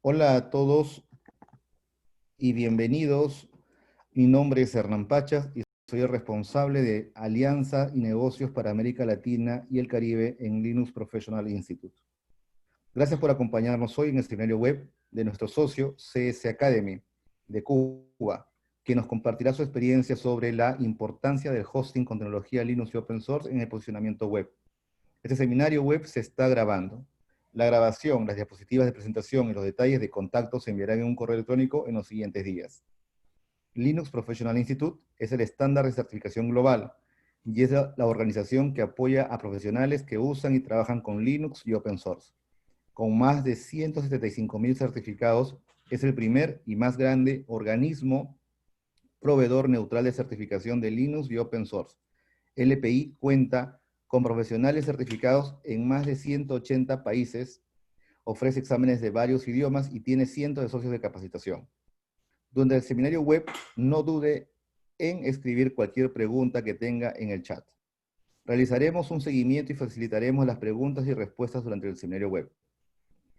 Hola a todos y bienvenidos. Mi nombre es Hernán Pachas y soy el responsable de Alianza y Negocios para América Latina y el Caribe en Linux Professional Institute. Gracias por acompañarnos hoy en el seminario web de nuestro socio CS Academy de Cuba, que nos compartirá su experiencia sobre la importancia del hosting con tecnología Linux y Open Source en el posicionamiento web. Este seminario web se está grabando. La grabación, las diapositivas de presentación y los detalles de contacto se enviarán en un correo electrónico en los siguientes días. Linux Professional Institute es el estándar de certificación global y es la organización que apoya a profesionales que usan y trabajan con Linux y Open Source. Con más de 175.000 certificados, es el primer y más grande organismo proveedor neutral de certificación de Linux y Open Source. LPI cuenta con profesionales certificados en más de 180 países, ofrece exámenes de varios idiomas y tiene cientos de socios de capacitación. Durante el seminario web, no dude en escribir cualquier pregunta que tenga en el chat. Realizaremos un seguimiento y facilitaremos las preguntas y respuestas durante el seminario web.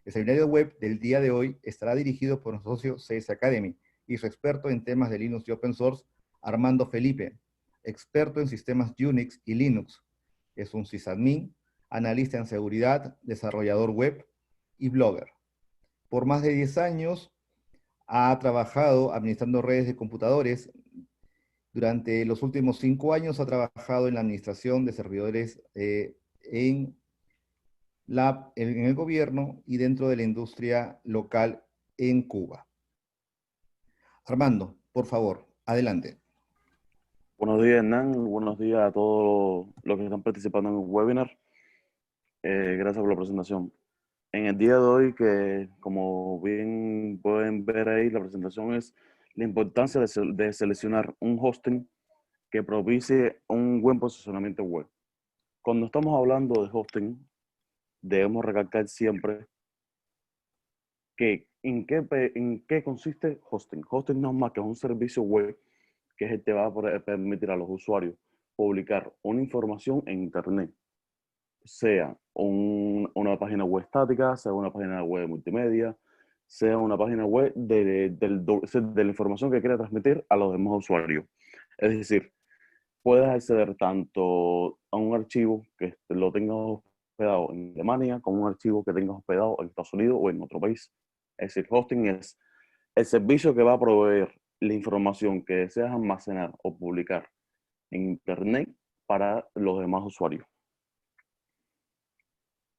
El seminario web del día de hoy estará dirigido por nuestro socio CS Academy y su experto en temas de Linux y Open Source, Armando Felipe, experto en sistemas Unix y Linux. Es un sysadmin, analista en seguridad, desarrollador web y blogger. Por más de 10 años ha trabajado administrando redes de computadores. Durante los últimos 5 años ha trabajado en la administración de servidores en el gobierno y dentro de la industria local en Cuba. Armando, por favor, adelante. Buenos días, Hernán. Buenos días a todos los que están participando en el webinar. Gracias por la presentación. En el día de hoy, que como bien pueden ver ahí, la presentación es la importancia de seleccionar un hosting que propicie un buen posicionamiento web. Cuando estamos hablando de hosting, debemos recalcar siempre que en qué consiste hosting. Hosting no es más que un servicio web que es el que va a permitir a los usuarios publicar una información en Internet, sea una página web estática, sea una página web multimedia, sea una página web de la información que quiera transmitir a los demás usuarios. Es decir, puedes acceder tanto a un archivo que lo tengas hospedado en Alemania como un archivo que tengas hospedado en Estados Unidos o en otro país. Es decir, hosting es el servicio que va a proveer la información que deseas almacenar o publicar en Internet para los demás usuarios.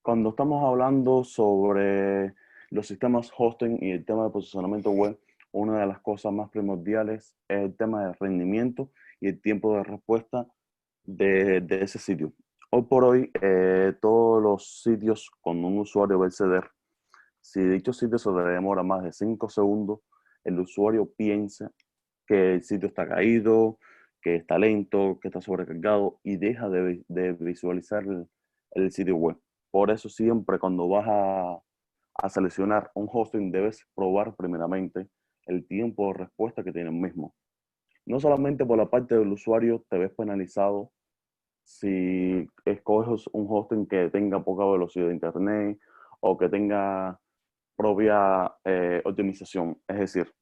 Cuando estamos hablando sobre los sistemas hosting y el tema de posicionamiento web, una de las cosas más primordiales es el tema de rendimiento y el tiempo de respuesta de ese sitio. Hoy por hoy, todos los sitios con un usuario va a acceder, si dicho sitio se le demora más de 5 segundos, el usuario piensa que el sitio está caído, que está lento, que está sobrecargado y deja de visualizar el sitio web. Por eso siempre cuando vas a seleccionar un hosting debes probar primeramente el tiempo de respuesta que tiene el mismo. No solamente por la parte del usuario te ves penalizado si escoges un hosting que tenga poca velocidad de internet o que tenga propia optimización. Es decir,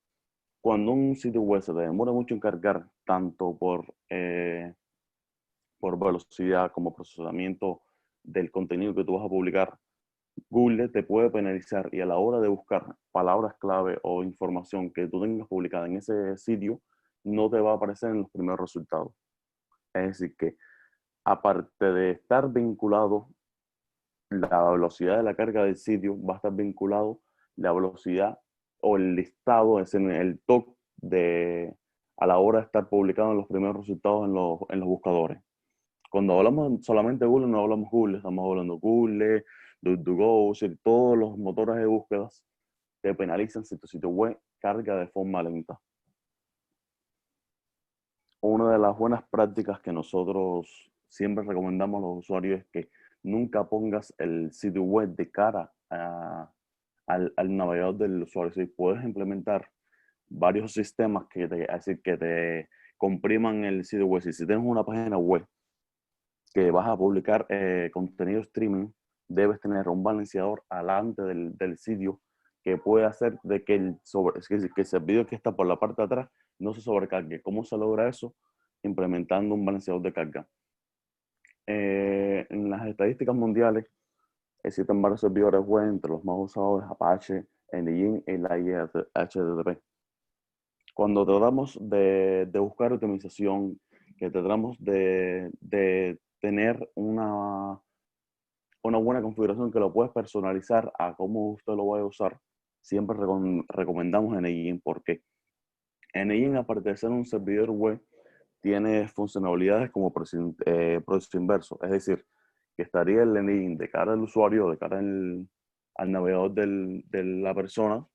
cuando un sitio web se te demora mucho en cargar, tanto por velocidad como procesamiento del contenido que tú vas a publicar, Google te puede penalizar y a la hora de buscar palabras clave o información que tú tengas publicada en ese sitio, no te va a aparecer en los primeros resultados. Es decir, que aparte de estar vinculado la velocidad de la carga del sitio, va a estar vinculado la velocidad o el listado, es en el top a la hora de estar publicado en los primeros resultados en los buscadores. Cuando hablamos solamente de Google, no hablamos Google, estamos hablando Google, DuckDuckGo, todos los motores de búsquedas que penalizan si tu sitio web carga de forma lenta. Una de las buenas prácticas que nosotros siempre recomendamos a los usuarios es que nunca pongas el sitio web de cara al navegador del usuario. Si puedes implementar varios sistemas que te compriman el sitio web. Si tienes una página web que vas a publicar contenido streaming, debes tener un balanceador alante del sitio que puede hacer de que que el servidor que está por la parte de atrás no se sobrecargue. ¿Cómo se logra eso? Implementando un balanceador de carga. En las estadísticas mundiales existen varios servidores web, entre los más usados es Apache, NGIN y la HTTP. Cuando tratamos de buscar optimización, que tratamos de tener una buena configuración que lo puedes personalizar a cómo usted lo vaya a usar, siempre recomendamos NGIN. ¿Por qué? NGIN, aparte de ser un servidor web, tiene funcionalidades como proceso inverso, es decir, que estaría el NGIN de cara al usuario, de cara al navegador de la persona.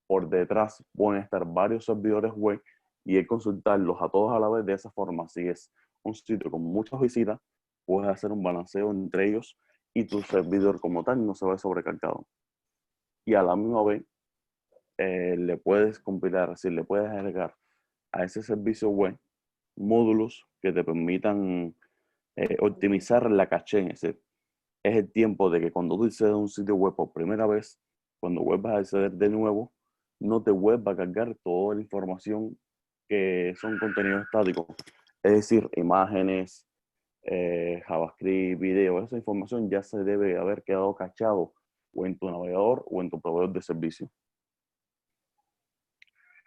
Por detrás pueden estar varios servidores web y el consultarlos a todos a la vez. De esa forma, si es un sitio con muchas visitas, puedes hacer un balanceo entre ellos y tu servidor como tal no se ve sobrecargado. Y a la misma vez, le puedes compilar, es decir, le puedes agregar a ese servicio web módulos que te permitan optimizar la caché. Es el tiempo de que cuando tú accedes a un sitio web por primera vez, cuando vuelvas a acceder de nuevo, no te vuelva a cargar toda la información que son contenidos estáticos. Es decir, imágenes, JavaScript, video, esa información ya se debe haber quedado cachado o en tu navegador o en tu proveedor de servicio.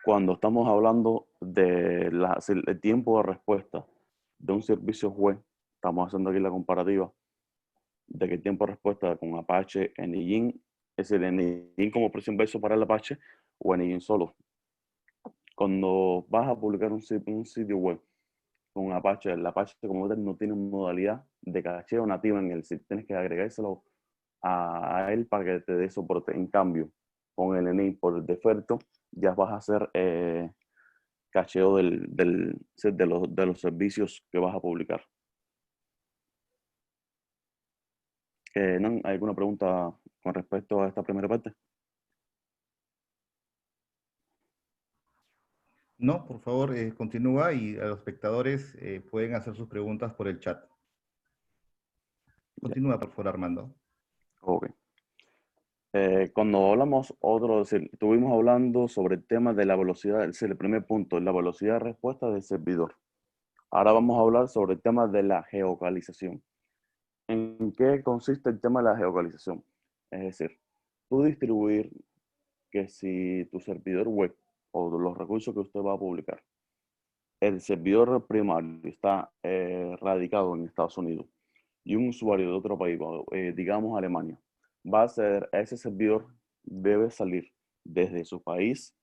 Cuando estamos hablando del tiempo de respuesta de un servicio web, estamos haciendo aquí la comparativa de que el tiempo de respuesta con Apache, NGIN, es el NGIN como precio inverso para el Apache o NGIN solo. Cuando vas a publicar un sitio web con Apache, el Apache como tal no tiene modalidad de cacheo nativa en el sitio. Tienes que agregárselo a él para que te dé soporte. En cambio, con el NGIN por defecto, ya vas a hacer cacheo de los servicios que vas a publicar. ¿Hay alguna pregunta con respecto a esta primera parte? No, por favor, continúa y a los espectadores pueden hacer sus preguntas por el chat. Ya. Continúa, por favor, Armando. Ok. Cuando hablamos estuvimos hablando sobre el tema de la velocidad, es decir, el primer punto, la velocidad de respuesta del servidor. Ahora vamos a hablar sobre el tema de la geocalización. ¿En qué consiste el tema de la geocalización? Es decir, tú distribuir que si tu servidor web o los recursos que usted va a publicar, el servidor primario está radicado en Estados Unidos y un usuario de otro país, digamos Alemania, va a acceder a ese servidor, debe salir desde su país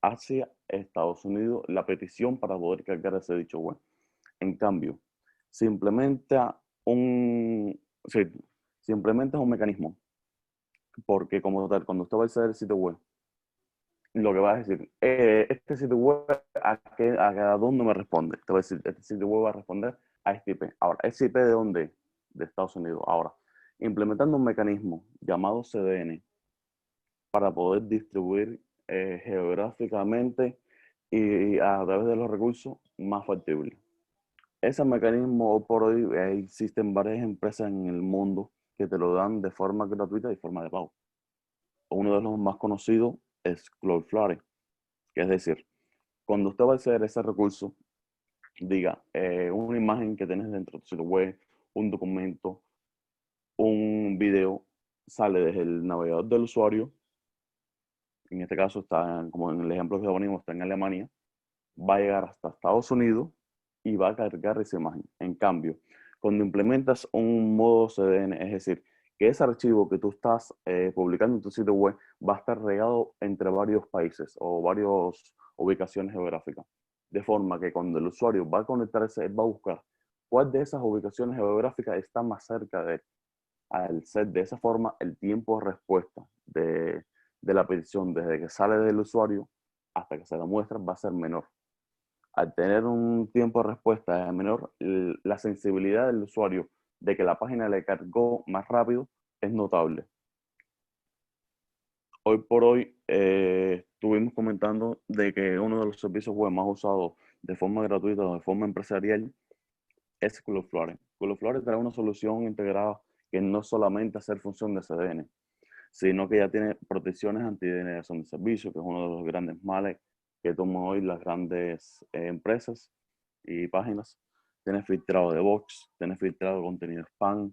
hacia Estados Unidos la petición para poder cargar ese dicho web. En cambio, se implementa sí, se implementa un mecanismo, porque como tal, cuando usted va a acceder al sitio web, lo que va a decir, este sitio web, ¿a dónde me responde? Te va a decir, este sitio web va a responder a este IP. Ahora, ¿ese IP de dónde? De Estados Unidos. Ahora, implementando un mecanismo llamado CDN para poder distribuir geográficamente y a través de los recursos más factibles. Ese mecanismo, por hoy, existen varias empresas en el mundo que te lo dan de forma gratuita y de forma de pago. Uno de los más conocidos es Cloudflare, que es decir, cuando usted va a acceder a ese recurso, diga una imagen que tienes dentro de tu sitio web, un documento, un video, sale desde el navegador del usuario, en este caso está, como en el ejemplo que ponimos, está en Alemania, va a llegar hasta Estados Unidos y va a cargar esa imagen. En cambio, cuando implementas un modo CDN, es decir, que ese archivo que tú estás publicando en tu sitio web va a estar regado entre varios países o varias ubicaciones geográficas. De forma que cuando el usuario va a conectarse, él va a buscar cuál de esas ubicaciones geográficas está más cerca de él. Al ser de esa forma, el tiempo de respuesta de la petición desde que sale del usuario hasta que se la muestra va a ser menor. Al tener un tiempo de respuesta menor, la sensibilidad del usuario de que la página le cargó más rápido es notable. Hoy por hoy estuvimos comentando de que uno de los servicios web más usados de forma gratuita o de forma empresarial es Cloudflare. Cloudflare trae una solución integrada que no solamente hacer función de CDN, sino que ya tiene protecciones antidenegación de servicio, que es uno de los grandes males que toman hoy las grandes empresas y páginas. Tiene filtrado de bots, tiene filtrado de contenido spam,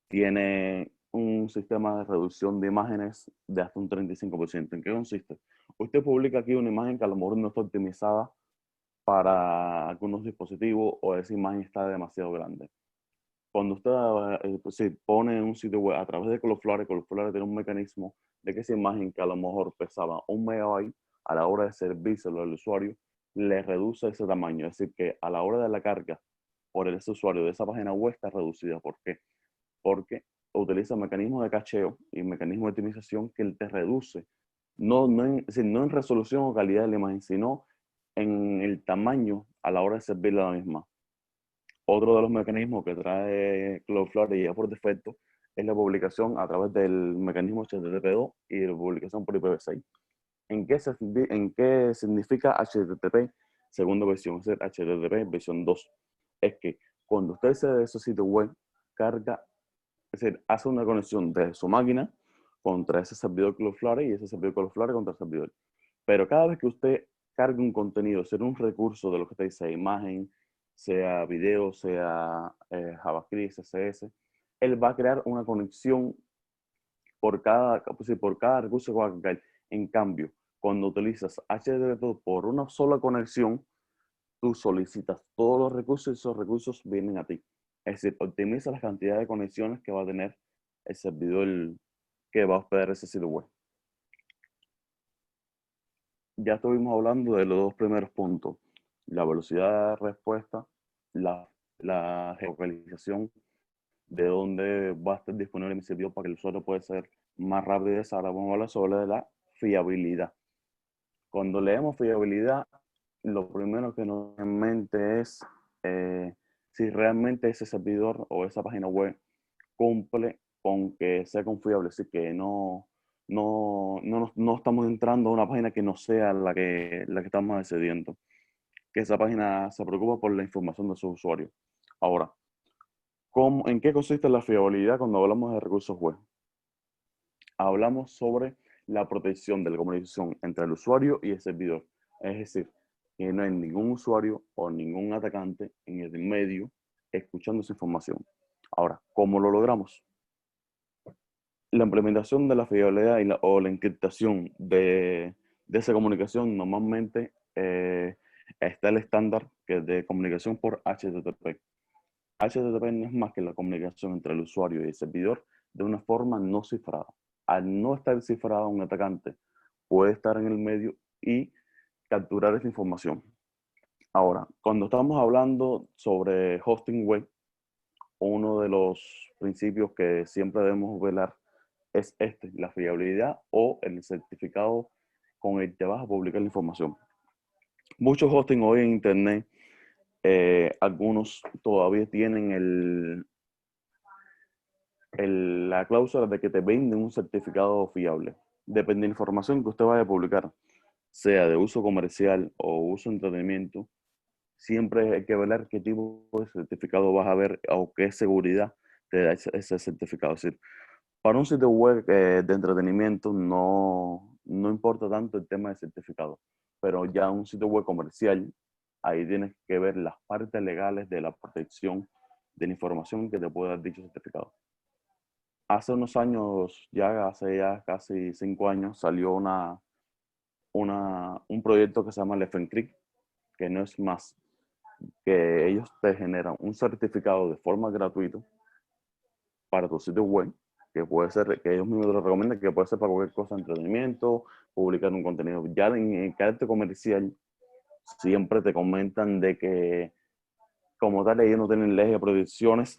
tiene un sistema de reducción de imágenes de hasta un 35%. ¿En qué consiste? Usted publica aquí una imagen que a lo mejor no está optimizada para algunos dispositivos o esa imagen está demasiado grande. Cuando usted pues, si pone un sitio web a través de Cloudflare tiene un mecanismo de que esa imagen que a lo mejor pesaba 1 MB a la hora de servírselo al usuario, le reduce ese tamaño. Es decir, que a la hora de la carga por ese usuario de esa página web está reducida. ¿Por qué? Porque utiliza mecanismos de cacheo y mecanismos de optimización que te reduce, es decir, no en resolución o calidad de la imagen, sino en el tamaño a la hora de servirle a la misma. Otro de los mecanismos que trae Cloudflare ya por defecto es la publicación a través del mecanismo HTTP2 y la publicación por IPv6. ¿En qué significa HTTP segunda versión? Es decir, HTTP versión 2. Es que cuando usted se de ese sitio web, carga, es decir, hace una conexión de su máquina contra ese servidor Cloudflare y ese servidor Cloudflare contra el servidor. Pero cada vez que usted cargue un contenido, sea un recurso de lo que usted dice, imagen, sea video, sea JavaScript, CSS, él va a crear una conexión por cada recurso que va a cargar. En cambio, cuando utilizas HTTP por una sola conexión, tú solicitas todos los recursos y esos recursos vienen a ti. Es decir, optimiza la cantidad de conexiones que va a tener el servidor que va a hospedar ese sitio web. Ya estuvimos hablando de los dos primeros puntos, la velocidad de respuesta, la geolocalización, de dónde va a estar disponible mi sitio para que el usuario pueda ser más rápido. Ahora vamos a hablar sobre la fiabilidad. Cuando leemos fiabilidad, lo primero que nos viene en mente es si realmente ese servidor o esa página web cumple con que sea confiable, así que no estamos entrando a una página que no sea la que estamos accediendo, que esa página se preocupa por la información de sus usuarios. Ahora, ¿en qué consiste la fiabilidad cuando hablamos de recursos web? Hablamos sobre la protección de la comunicación entre el usuario y el servidor. Es decir, que no hay ningún usuario o ningún atacante en el medio escuchando esa información. Ahora, ¿cómo lo logramos? La implementación de la fiabilidad o la encriptación de esa comunicación normalmente está el estándar que de comunicación por HTTP. HTTP no es más que la comunicación entre el usuario y el servidor de una forma no cifrada. Al no estar cifrada, un atacante puede estar en el medio y capturar esa información. Ahora, cuando estamos hablando sobre hosting web, uno de los principios que siempre debemos velar es la fiabilidad o el certificado con el que vas a publicar la información. Muchos hosting hoy en Internet, algunos todavía tienen la cláusula de que te venden un certificado fiable. Depende de la información que usted vaya a publicar, sea de uso comercial o uso de entretenimiento, siempre hay que ver qué tipo de certificado vas a ver o qué seguridad te da ese certificado. Es decir, para un sitio web de entretenimiento no importa tanto el tema de certificado, pero ya un sitio web comercial, ahí tienes que ver las partes legales de la protección de la información que te puede dar dicho certificado. Hace unos años, hace ya casi 5 años, salió un proyecto que se llama Lefencrypt, que no es más que ellos te generan un certificado de forma gratuita para tu sitio web, que puede ser, que ellos mismos te lo recomiendan, que puede ser para cualquier cosa de entretenimiento, publicar un contenido. Ya en carácter comercial, siempre te comentan de que, como tal, ellos no tienen leyes de prohibiciones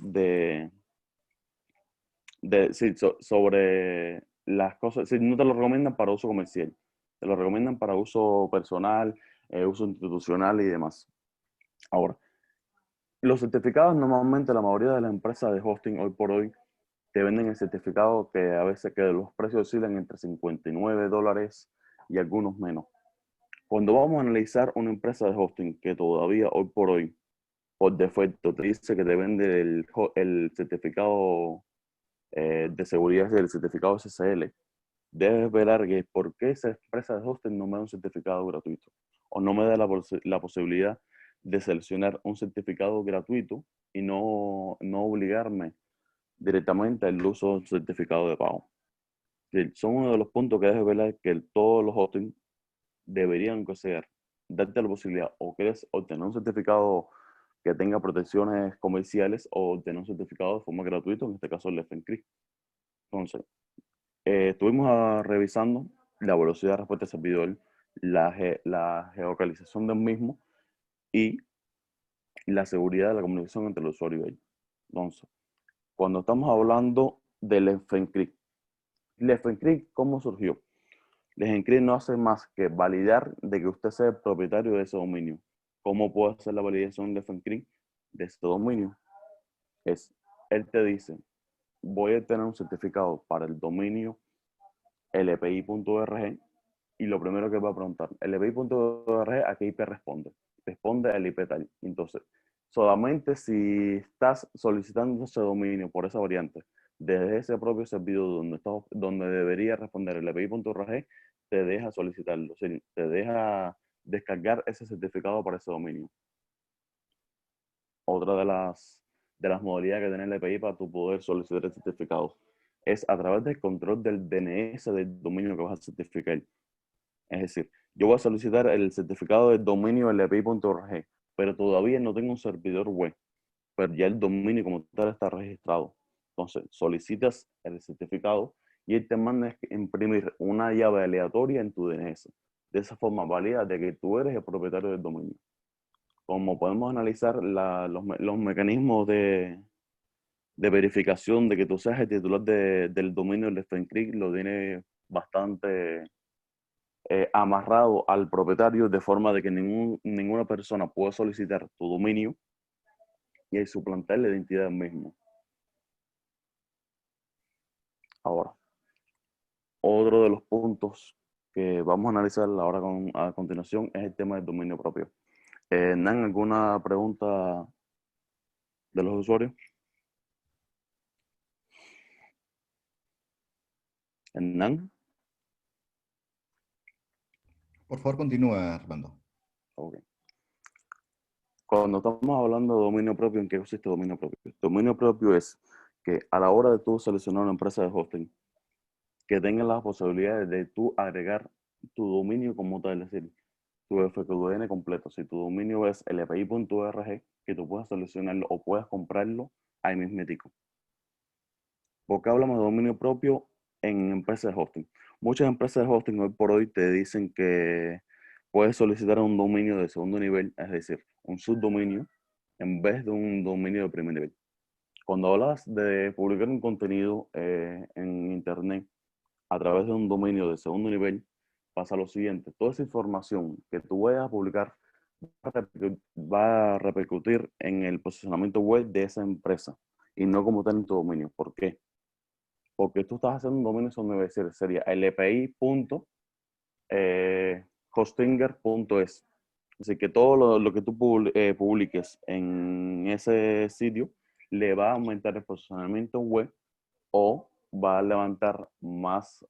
sobre las cosas. No te lo recomiendan para uso comercial, te lo recomiendan para uso personal, uso institucional y demás. Ahora, los certificados normalmente la mayoría de las empresas de hosting hoy por hoy te venden el certificado que a veces que los precios oscilan entre $59 y algunos menos. Cuando vamos a analizar una empresa de hosting que todavía hoy por hoy, por defecto, te dice que te vende el certificado de seguridad del certificado SSL, debes velar que por qué esa empresa de hosting no me da un certificado gratuito o no me da la posibilidad de seleccionar un certificado gratuito y no obligarme directamente al uso de un certificado de pago. Son uno de los puntos que debes velar que todos los hosting deberían ser darte la posibilidad o quieres obtener un certificado que tenga protecciones comerciales o obtener un certificado de forma gratuita, en este caso el FNCRI. Entonces, estuvimos revisando la velocidad de respuesta del servidor, la geolocalización del mismo y la seguridad de la comunicación entre el usuario y él. Entonces, cuando estamos hablando del FNCRI, el FNCRI, ¿cómo surgió? El FNCRI no hace más que validar de que usted sea el propietario de ese dominio. ¿Cómo puede hacer la validación del FNCRI de ese dominio? Él te dice, voy a tener un certificado para el dominio lpi.org y lo primero que va a preguntar, lpi.org, ¿a qué IP responde? Responde al IP tal. Entonces, solamente si estás solicitando ese dominio por esa variante, desde ese propio servidor donde debería responder el lpi.org, te deja solicitarlo, te deja descargar ese certificado para ese dominio. Otra de las modalidades que tiene el EPI para tu poder solicitar el certificado es a través del control del DNS del dominio que vas a certificar. Es decir, yo voy a solicitar el certificado del dominio lpi.org, pero todavía no tengo un servidor web, pero ya el dominio como tal está registrado. Entonces, solicitas el certificado y él te manda a imprimir una llave aleatoria en tu DNS. De esa forma valida de que tú eres el propietario del dominio. Como podemos analizar los mecanismos de verificación de que tú seas el titular del dominio del FNCRI, lo tiene bastante amarrado al propietario de forma de que ninguna persona pueda solicitar tu dominio y suplantar la identidad del mismo. Ahora, otro de los puntos que vamos a analizar ahora a continuación es el tema del dominio propio. ¿Nan, alguna pregunta de los usuarios? ¿Nan? Por favor, continúa, Armando. Ok. Cuando estamos hablando de dominio propio, ¿en qué consiste dominio propio? Dominio propio es que a la hora de tú seleccionar una empresa de hosting, que tenga las posibilidades de tú agregar tu dominio como tal, es decir, tu FQDN completo. Si tu dominio es lpi.org, que tú puedas seleccionarlo o puedas comprarlo ahí mismetico. ¿Por qué hablamos de dominio propio en empresas de hosting? Muchas empresas de hosting hoy por hoy te dicen que puedes solicitar un dominio de segundo nivel, es decir, un subdominio, en vez de un dominio de primer nivel. Cuando hablas de publicar un contenido en Internet a través de un dominio de segundo nivel, pasa lo siguiente. Toda esa información que tú vayas a publicar va a repercutir en el posicionamiento web de esa empresa y no como tal en tu dominio. ¿Por qué? Porque tú estás haciendo un dominio donde sería lpi.hostinger.es. Así que todo lo que tú publiques en ese sitio le va a aumentar el posicionamiento web o va a levantar más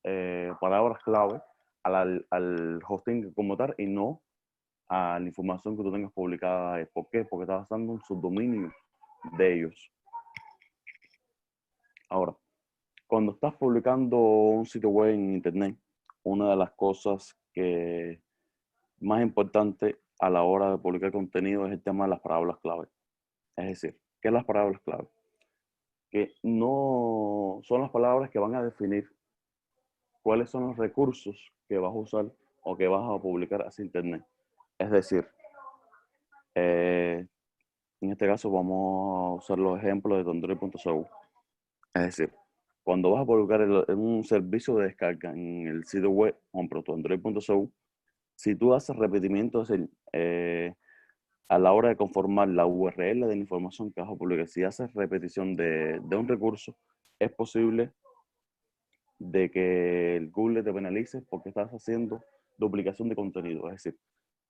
palabras clave al hosting como tal y no a la información que tú tengas publicada. ¿Por qué? Porque estás usando un subdominio de ellos. Ahora, cuando estás publicando un sitio web en internet, una de las cosas que más importante a la hora de publicar contenido es el tema de las palabras clave. Es decir, ¿qué es las palabras clave? Que no son las palabras que van a definir cuáles son los recursos que vas a usar o que vas a publicar hacia internet. Es decir, en este caso vamos a usar los ejemplos de Android.co. Es decir, cuando vas a publicar en un servicio de descarga en el sitio web, por ejemplo, tu Android.co, si tú haces repetimiento, es decir, a la hora de conformar la URL de la información que vas a publicar, si haces repetición de un recurso, es posible de que el Google te penalice porque estás haciendo duplicación de contenido. Es decir,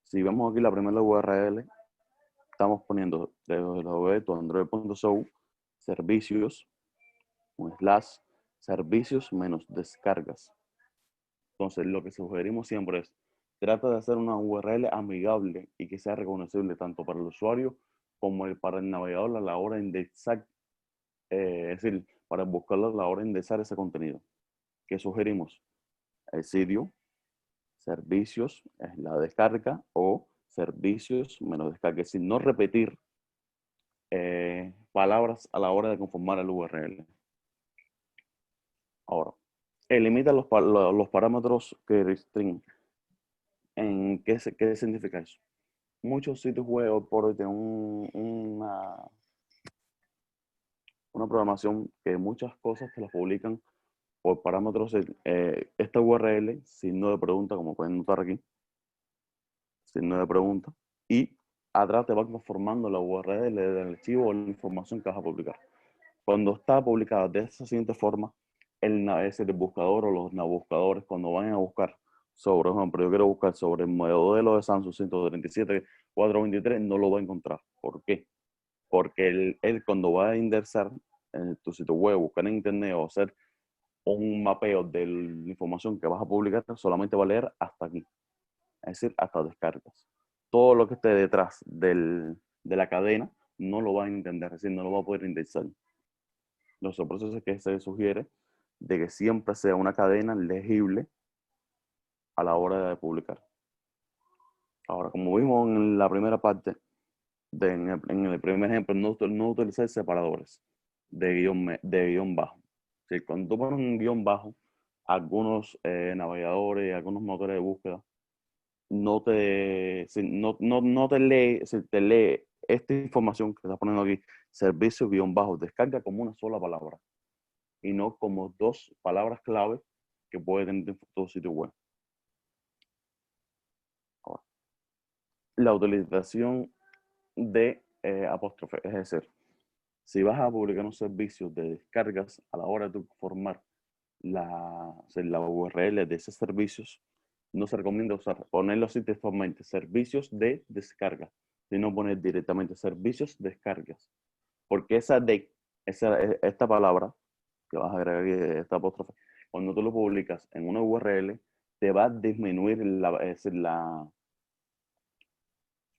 si vemos aquí la primera URL, estamos poniendo www.android.show servicios un slash, servicios menos descargas. Entonces, lo que sugerimos siempre es, trata de hacer una URL amigable y que sea reconocible tanto para el usuario como para el navegador a la hora de indexar, es decir, para buscarlo a la hora de indexar ese contenido. ¿Qué sugerimos? El sitio, servicios, es la descarga, o servicios menos descarga. Es decir, no repetir palabras a la hora de conformar el URL. Ahora, elimina los parámetros que restringen. ¿Qué significa eso? Muchos sitios web por una programación que muchas cosas te las publican por parámetros, esta URL, signo de pregunta, como pueden notar aquí, signo de pregunta, y atrás te va conformando la URL del archivo o la información que vas a publicar. Cuando está publicada de esa siguiente forma, el buscador o los navegadores, cuando vayan a buscar sobre, por ejemplo, yo quiero buscar sobre el modelo de Samsung 137.423, no lo va a encontrar. ¿Por qué? Porque él cuando va a indexar en tu sitio web, buscar en internet o hacer un mapeo de la información que vas a publicar, solamente va a leer hasta aquí. Es decir, hasta descargas. Todo lo que esté detrás de la cadena no lo va a entender, es decir, no lo va a poder indexar. Los procesos que se sugiere de que siempre sea una cadena legible a la hora de publicar. Ahora, como vimos en la primera parte, en el primer ejemplo, no utilizar separadores de guión bajo. Si cuando tú pones un guión bajo, algunos navegadores, algunos motores de búsqueda, no te lee, si te lee esta información que estás poniendo aquí, servicio guión bajo, descarga como una sola palabra y no como dos palabras clave que puede tener todo sitio web. Ahora, la utilización de apóstrofe, es decir, si vas a publicar un servicio de descargas a la hora de formar la URL de esos servicios, no se recomienda ponerlo así textualmente, servicios de descarga, sino poner directamente servicios descargas, porque esta palabra que vas a agregar esta apóstrofe, cuando tú lo publicas en una URL, te va a disminuir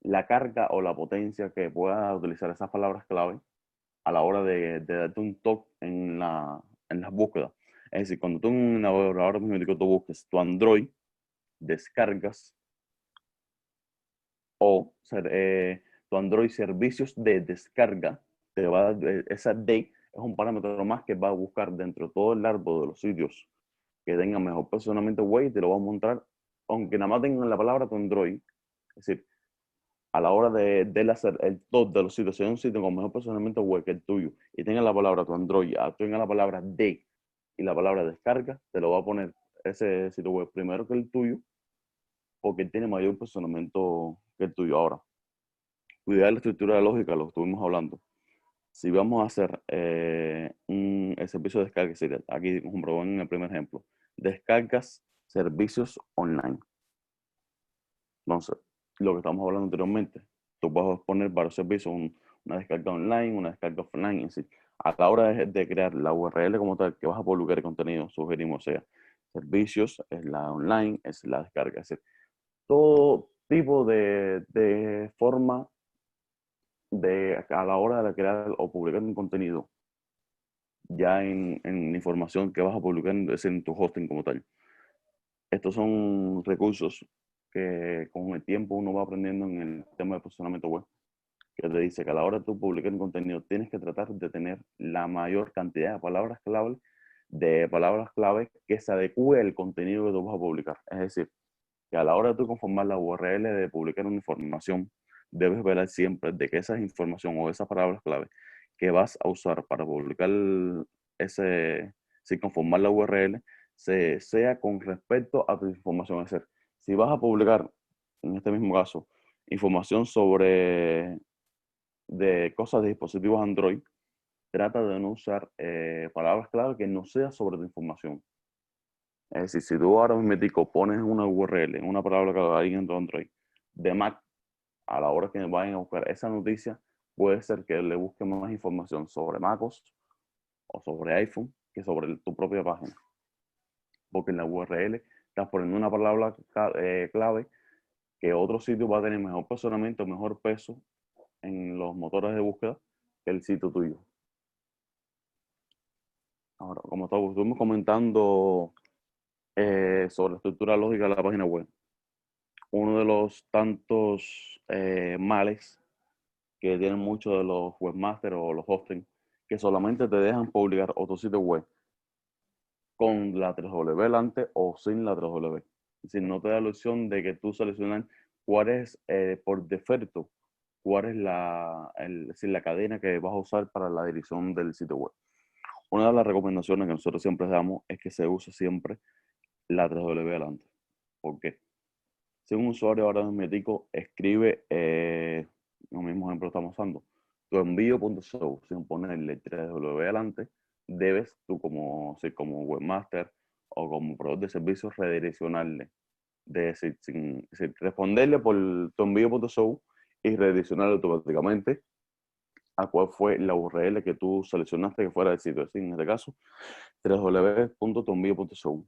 la carga o la potencia que pueda utilizar esas palabras clave a la hora de darte un toque en las búsquedas. Es decir, cuando tú en un navegador ahora mismo tú busques tu Android, descargas o tu Android servicios de descarga, te va a dar, esa D es un parámetro más que va a buscar dentro de todo el árbol de los sitios que tengan mejor posicionamiento web y te lo va a mostrar, aunque nada más tengan la palabra tu Android. Es decir, a la hora de hacer el top de los sitios, si hay un sitio con mejor posicionamiento web que el tuyo y tenga la palabra tu Android, tenga la palabra D y la palabra descarga, te lo va a poner ese sitio web primero que el tuyo porque tiene mayor posicionamiento que el tuyo. Ahora, cuidar la estructura lógica, lo estuvimos hablando. Si vamos a hacer el servicio de descarga, sería aquí, como en el primer ejemplo, descargas servicios online. Entonces, lo que estamos hablando anteriormente, tú puedes poner varios servicios, una descarga online, una descarga offline, así. A la hora de crear la URL como tal que vas a publicar el contenido, sugerimos sea servicios, es la online, es la descarga, es decir, todo tipo de forma a la hora de crear o publicar un contenido, ya en información que vas a publicar en tu hosting como tal. Estos son recursos que con el tiempo uno va aprendiendo en el tema de posicionamiento web, que te dice que a la hora de tú publicar un contenido tienes que tratar de tener la mayor cantidad de palabras clave que se adecue al contenido que tú vas a publicar. Es decir, que a la hora de tú conformar la URL de publicar una información, debes ver siempre de que esa información o esas palabras clave que vas a usar para publicar si conformar la URL, sea con respecto a tu información. Es decir, si vas a publicar, en este mismo caso, información sobre de cosas de dispositivos Android, trata de no usar palabras clave que no sea sobre tu información. Es decir, si tú ahora mismo pones una URL, una palabra clave ahí en tu Android de Mac, a la hora que vayan a buscar esa noticia, puede ser que le busquen más información sobre MacOS o sobre iPhone que sobre tu propia página. Porque en la URL estás poniendo una palabra clave que otro sitio va a tener mejor posicionamiento, mejor peso en los motores de búsqueda que el sitio tuyo. Ahora, como estuvimos comentando sobre la estructura lógica de la página web, uno de los tantos males que tienen muchos de los webmasters o los hosting, que solamente te dejan publicar otro sitio web con la 3W delante o sin la 3W. Es decir, no te da la opción de que tú selecciones cuál es por defecto, cuál es es decir, la cadena que vas a usar para la dirección del sitio web. Una de las recomendaciones que nosotros siempre damos es que se use siempre la 3W delante. ¿Por qué? Si un usuario ahora mismo escribe, lo mismo ejemplo estamos usando, tu envío.show sin ponerle 3W delante, debes tú como webmaster o como proveedor de servicios redireccionarle, responderle por tu envío.show y redireccionarle automáticamente a cuál fue la URL que tú seleccionaste que fuera el sitio. Así, en este caso, www.tuenvío.show.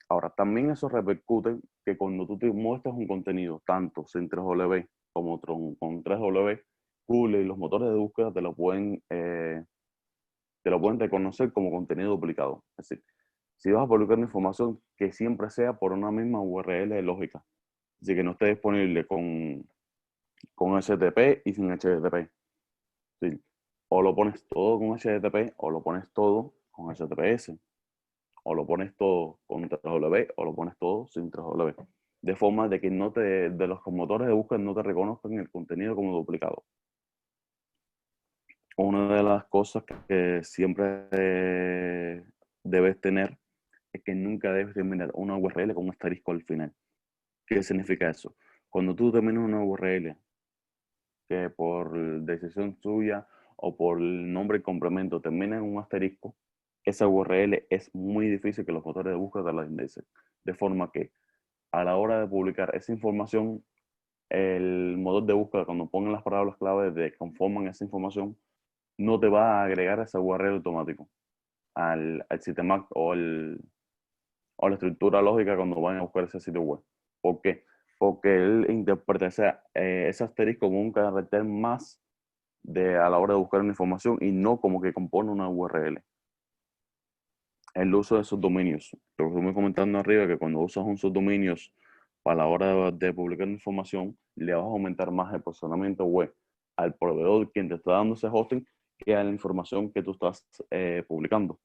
Ahora, también eso repercute que cuando tú te muestras un contenido, tanto sin 3W como con 3W, Google y los motores de búsqueda te lo pueden reconocer como contenido duplicado. Es decir, si vas a publicar una información, que siempre sea por una misma URL lógica. Así que no esté disponible con HTTP y sin HTTP. Sí. O lo pones todo con HTTP o lo pones todo con HTTPS. O lo pones todo con 3W o lo pones todo sin 3W. De forma de que de los motores de búsqueda no te reconozcan el contenido como duplicado. Una de las cosas que siempre debes tener es que nunca debes terminar una URL con un asterisco al final. ¿Qué significa eso? Cuando tú terminas una URL que por decisión suya o por el nombre y complemento termina en un asterisco, esa URL es muy difícil que los motores de búsqueda la indexen. De forma que a la hora de publicar esa información, el motor de búsqueda, cuando pongan las palabras clave que conforman esa información, no te va a agregar esa URL automático al sistema o la estructura lógica cuando van a buscar ese sitio web. ¿Por qué? Porque él interpreta ese asterisco como un carácter más a la hora de buscar una información y no como que compone una URL. El uso de subdominios. Lo que estoy comentando arriba, que cuando usas un subdominios para la hora de publicar información, le vas a aumentar más el posicionamiento web al proveedor quien te está dando ese hosting que a la información que tú estás publicando.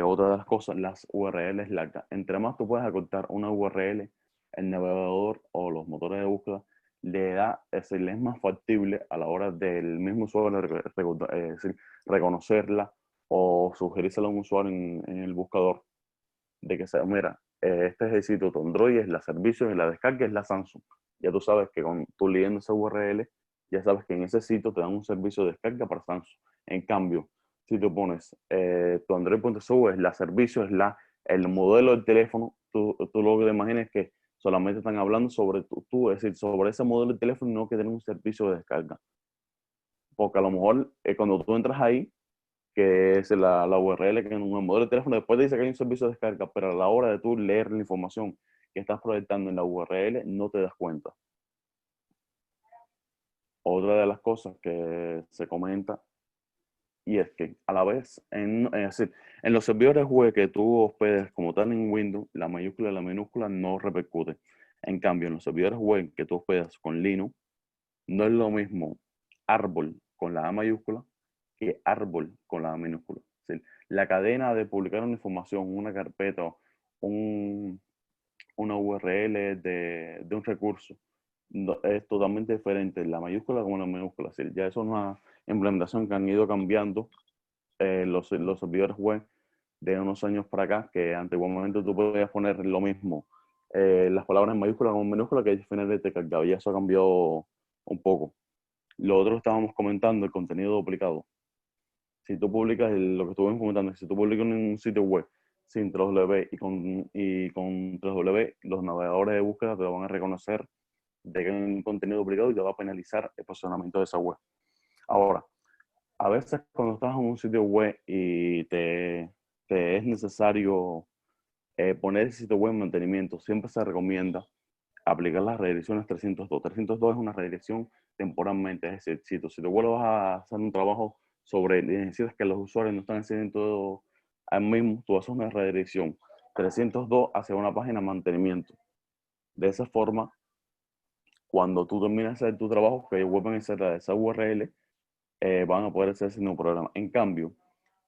Otra de las cosas, las URLs largas. Entre más tú puedes acortar una URL, el navegador o los motores de búsqueda le es más factible a la hora del mismo usuario reconocerla o sugerírsela a un usuario en el buscador de que sea, mira, este es el sitio de Android, es la servicio, es la descarga, es la Samsung. Ya tú sabes que con tú leyendo esa URL, ya sabes que en ese sitio te dan un servicio de descarga para Samsung. En cambio, si tú pones tu Android.su es la servicio, el modelo del teléfono, tú lo que te imaginas es que solamente están hablando sobre es decir, sobre ese modelo de teléfono y no que tienen un servicio de descarga. Porque a lo mejor cuando tú entras ahí, que es la URL que en un modelo de teléfono después te dice que hay un servicio de descarga, pero a la hora de tú leer la información que estás proyectando en la URL no te das cuenta. Otra de las cosas que se comenta y es que a la vez, es decir, en los servidores web que tú hospedes como tal en Windows, la mayúscula y la minúscula no repercute. En cambio, en los servidores web que tú hospedas con Linux, no es lo mismo árbol con la A mayúscula que árbol con la A minúscula. Es decir, la cadena de publicar una información, una carpeta, una URL de un recurso, es totalmente diferente la mayúscula como la minúscula. Es decir, ya eso es una implementación que han ido cambiando los servidores web de unos años para acá, que antiguamente tú podías poner lo mismo, las palabras en mayúscula como en minúscula, que finalmente te cargaba, y eso ha cambiado un poco. Lo otro estábamos comentando, el contenido duplicado. Si tú publicas lo que estuvimos comentando, si tú publicas en un sitio web sin 3W y con 3W, los navegadores de búsqueda te lo van a reconocer de que hay un contenido duplicado y te va a penalizar el posicionamiento de esa web. Ahora, a veces cuando estás en un sitio web y te es necesario poner el sitio web en mantenimiento, siempre se recomienda aplicar las redirecciones 302. 302 es una redirección temporalmente, es decir, si tu sitio web vas a hacer un trabajo sobre, y necesitas que los usuarios no están haciendo todo al mismo, tú haces una redirección 302 hacia una página de mantenimiento. De esa forma, cuando tú terminas de hacer tu trabajo, que vuelven a ser esa URL, van a poder hacer sin ningún problema. En cambio,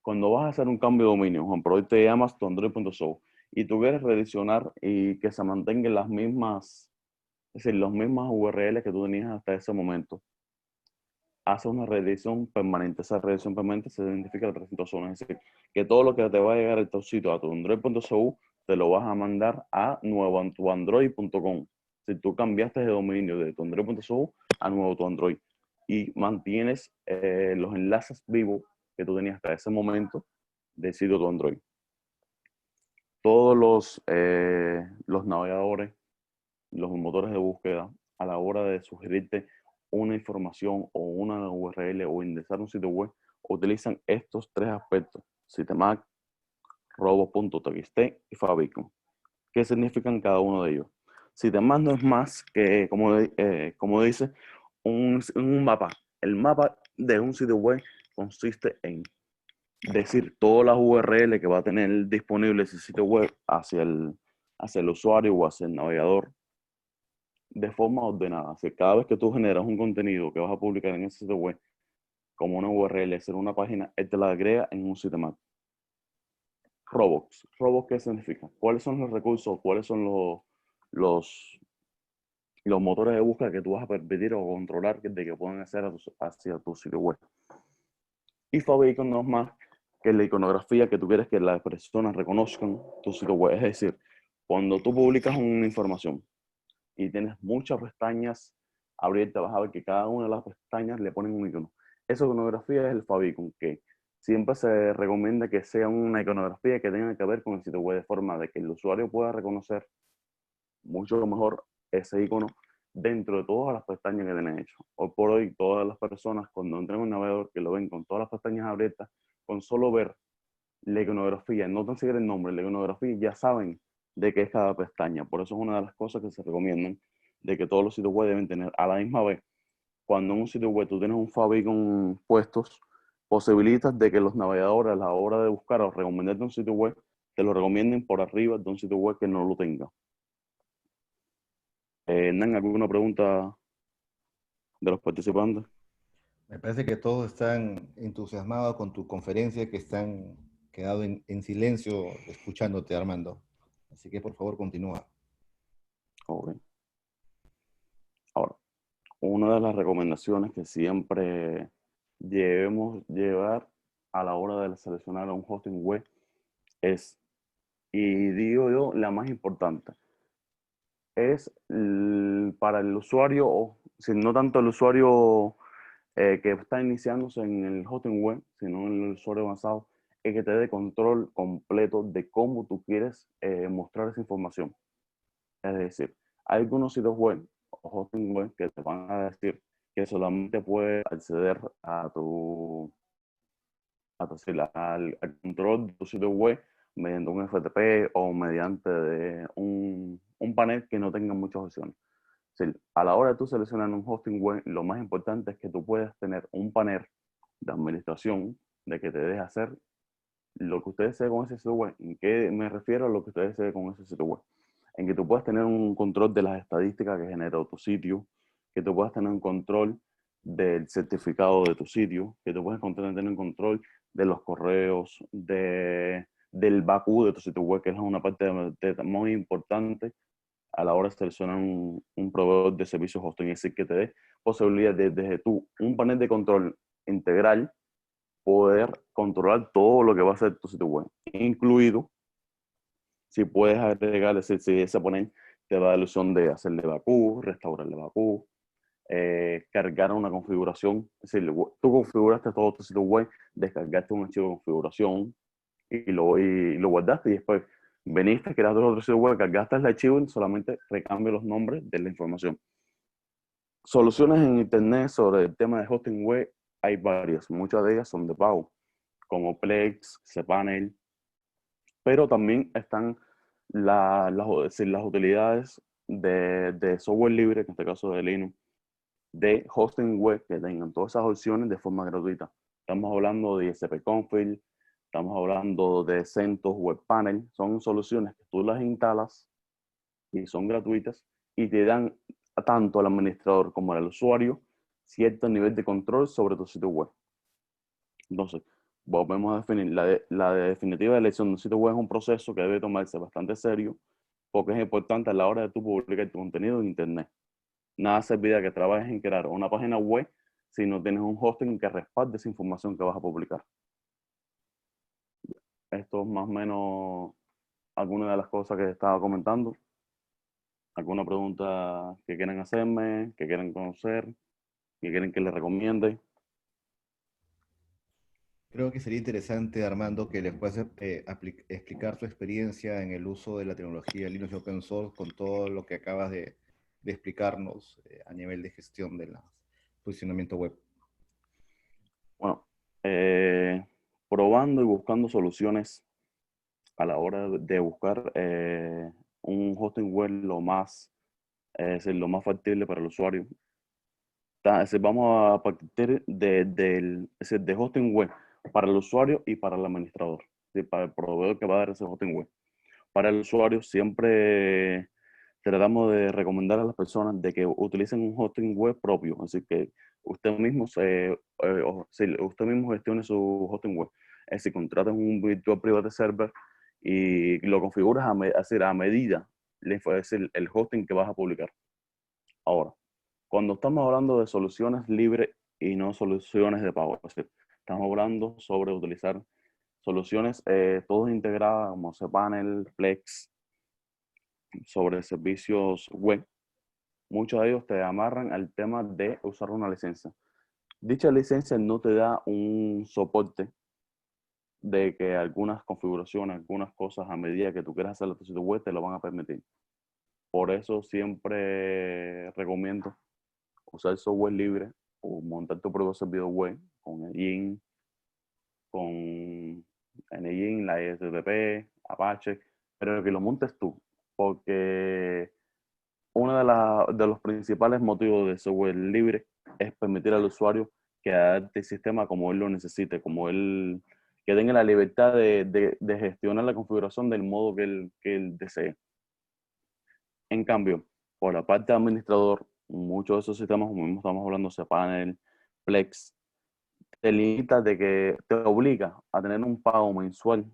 cuando vas a hacer un cambio de dominio, por ejemplo, hoy te llamas tu android.show y tú quieres redireccionar y que se mantengan las mismas, es decir, las mismas URLs que tú tenías hasta ese momento, hace una redirección permanente. Esa redirección permanente se identifica a 300 zonas, es decir, que todo lo que te va a llegar a tu sitio, a tu android.show, te lo vas a mandar a nuevoandroid.com. Si tú cambiaste de dominio de tu android.show a nuevo tu Android y mantienes los enlaces vivos que tú tenías hasta ese momento de sitio tu Android. Todos los navegadores, los motores de búsqueda, a la hora de sugerirte una información o una URL o indexar un sitio web, utilizan estos tres aspectos: Sitemac, robo.txt y favicon. ¿Qué significan cada uno de ellos? Sitemac no es más que, como dice, un mapa. El mapa de un sitio web consiste en decir todas las URL que va a tener disponible ese sitio web hacia el usuario o hacia el navegador de forma ordenada. Así, cada vez que tú generas un contenido que vas a publicar en ese sitio web, como una URL, hacer una página, él te la agrega en un sitemap. Robots. ¿Robots qué significa? ¿Cuáles son los recursos? ¿Cuáles son los, los motores de búsqueda que tú vas a permitir o controlar de que puedan hacer hacia tu sitio web? Y Favicon no es más que la iconografía que tú quieres que las personas reconozcan tu sitio web. Es decir, cuando tú publicas una información y tienes muchas pestañas abiertas, vas a ver que cada una de las pestañas le ponen un icono. Esa iconografía es el favicon, que siempre se recomienda que sea una iconografía que tenga que ver con el sitio web, de forma de que el usuario pueda reconocer mucho mejor ese icono dentro de todas las pestañas que tienen hecho. Hoy por hoy, todas las personas cuando entran en un navegador que lo ven con todas las pestañas abiertas, con solo ver la iconografía, no tan siquiera el nombre, la iconografía, ya saben de qué es cada pestaña. Por eso es una de las cosas que se recomiendan, de que todos los sitios web deben tener a la misma vez. Cuando en un sitio web tú tienes un favicon puestos, posibilitas de que los navegadores a la hora de buscar o recomendarte un sitio web, te lo recomienden por arriba de un sitio web que no lo tenga. ¿Nan, alguna pregunta de los participantes? Me parece que todos están entusiasmados con tu conferencia, que están quedado en silencio escuchándote, Armando. Así que por favor continúa. Okay. Ahora, una de las recomendaciones que siempre debemos llevar a la hora de seleccionar un hosting web es, y digo yo, la más importante, es para el usuario, o si no tanto el usuario que está iniciándose en el hosting web, sino en el usuario avanzado, es que te dé control completo de cómo tú quieres mostrar esa información. Es decir, hay algunos sitios web o hosting web que te van a decir que solamente puedes acceder al control de tu sitio web mediante un FTP o mediante un panel que no tenga muchas opciones. Es decir, a la hora de tú seleccionar un hosting web, lo más importante es que tú puedas tener un panel de administración de que te deje hacer lo que usted desee con ese sitio web. ¿En qué me refiero a lo que usted desee con ese sitio web? En que tú puedas tener un control de las estadísticas que genera tu sitio, que tú puedas tener un control del certificado de tu sitio, que tú puedas tener un control de los correos, del BACU de tu sitio web, que es una parte muy importante a la hora de seleccionar un proveedor de servicios hosting. Es decir, que te dé posibilidad de, desde tú, un panel de control integral, poder controlar todo lo que va a hacer tu sitio web, incluido si puedes agregar, es decir, si ese panel te da la opción de hacerle backup, restaurarle backup, cargar una configuración, es decir, tú configuraste todo tu sitio web, descargaste un archivo de configuración y lo guardaste, y después veniste, creaste otro sitio web, cargaste el archivo y solamente recambia los nombres de la información. Soluciones en internet sobre el tema de hosting web hay varias, muchas de ellas son de pago, como Plex, cPanel, pero también están las utilidades de software libre, en este caso de Linux, de hosting web que tengan todas esas opciones de forma gratuita. Estamos hablando de ISP-Config, estamos hablando de CentOS Web Panel, son soluciones que tú las instalas y son gratuitas y te dan tanto al administrador como al usuario cierto nivel de control sobre tu sitio web. Entonces, volvemos a definir, la definitiva elección de un sitio web es un proceso que debe tomarse bastante serio porque es importante a la hora de tú publicar tu contenido en Internet. Nada servirá que trabajes en crear una página web si no tienes un hosting que respalde esa información que vas a publicar. Esto es más o menos alguna de las cosas que estaba comentando. ¿Alguna pregunta que quieran hacerme, que quieran conocer, que quieren que les recomiende? Creo que sería interesante, Armando, que les puedas explicar tu experiencia en el uso de la tecnología Linux y Open Source con todo lo que acabas de explicarnos a nivel de gestión del posicionamiento web. Bueno, eh, probando y buscando soluciones a la hora de buscar un hosting web lo más factible para el usuario. Vamos a partir de hosting web para el usuario y para el administrador, ¿sí? Para el proveedor que va a dar ese hosting web. Para el usuario siempre tratamos de recomendar a las personas de que utilicen un hosting web propio, así que usted mismo gestione su hosting web. Es decir, contraten un virtual private server y lo configuras a medida, es decir, el hosting que vas a publicar. Ahora, cuando estamos hablando de soluciones libres y no soluciones de pago, es decir, estamos hablando sobre utilizar soluciones todas integradas como cPanel, Plex, sobre servicios web. Muchos de ellos te amarran al tema de usar una licencia. Dicha licencia no te da un soporte de que algunas configuraciones, algunas cosas a medida que tú quieras hacer tu sitio web te lo van a permitir. Por eso siempre recomiendo usar software libre o montar tu propio servidor web con Engine, con Engine, la HTTP, Apache, pero que lo montes tú, porque uno de los principales motivos de software libre es permitir al usuario que adapte el sistema como él lo necesite, que tenga la libertad de gestionar la configuración del modo que él desee. En cambio, por la parte de administrador, muchos de esos sistemas, como mismo estamos hablando, cPanel, Plex, te limita de que te obliga a tener un pago mensual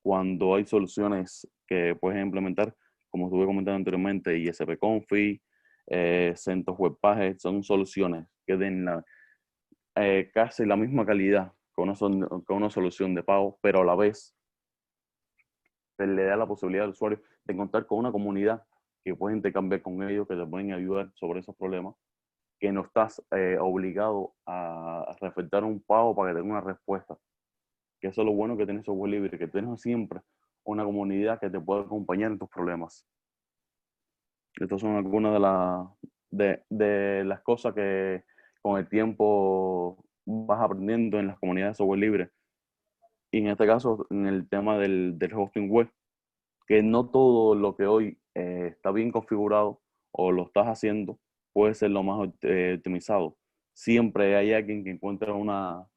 cuando hay soluciones que puedes implementar, como estuve comentando anteriormente, ISP-Config, CentOS Web Pages, son soluciones que den casi la misma calidad que una solución de pago, pero a la vez le da la posibilidad al usuario de contar con una comunidad que puede intercambiar con ellos, que te pueden ayudar sobre esos problemas, que no estás obligado a reflejar un pago para que tenga una respuesta. Que eso es lo bueno que tienes software libre, que tienes siempre una comunidad que te puede acompañar en tus problemas. Estas son algunas de las cosas que con el tiempo vas aprendiendo en las comunidades de software libre. Y en este caso, en el tema del hosting web, que no todo lo que hoy está bien configurado o lo estás haciendo puede ser lo más optimizado. Siempre hay alguien que encuentra una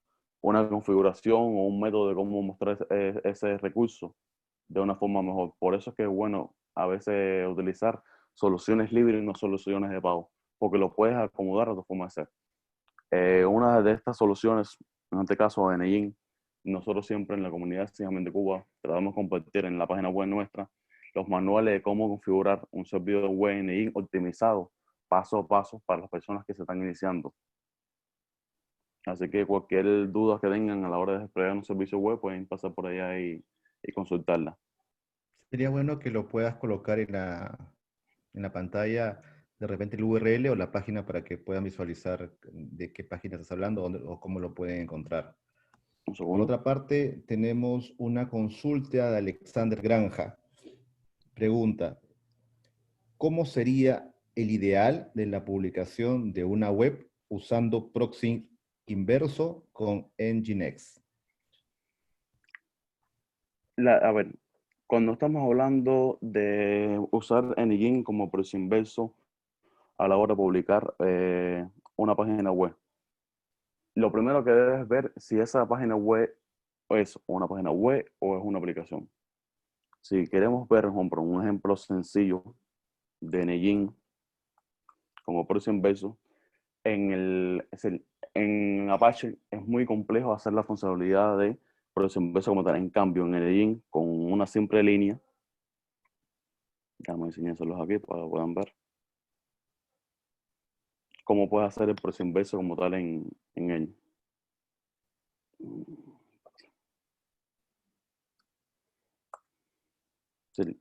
configuración o un método de cómo mostrar ese recurso de una forma mejor. Por eso es que es bueno a veces utilizar soluciones libres y no soluciones de pago, porque lo puedes acomodar a tu forma de ser. Una de estas soluciones, en este caso Enegin, nosotros siempre en la comunidad de Cuba tratamos de compartir en la página web nuestra los manuales de cómo configurar un servidor web Enegin optimizado paso a paso para las personas que se están iniciando. Así que cualquier duda que tengan a la hora de desplegar un servicio web pueden pasar por allá y consultarla. Sería bueno que lo puedas colocar en la pantalla, de repente el URL o la página para que puedan visualizar de qué página estás hablando o cómo lo pueden encontrar. Un Por segundo. otra parte, tenemos una consulta de Alexander Granja. Pregunta, ¿cómo sería el ideal de la publicación de una web usando Proxy inverso con Nginx? A ver, cuando estamos hablando de usar Nginx como proceso inverso a la hora de publicar una página web, lo primero que debes ver si esa página web es una página web o es una aplicación. Si queremos ver, por ejemplo, un ejemplo sencillo de Nginx como proceso inverso, en Apache es muy complejo hacer la funcionalidad de proceso inverso como tal. En cambio, en Nginx, con una simple línea, déjame enseñárselos aquí para que puedan ver cómo puedes hacer el proceso inverso como tal en él. Sí.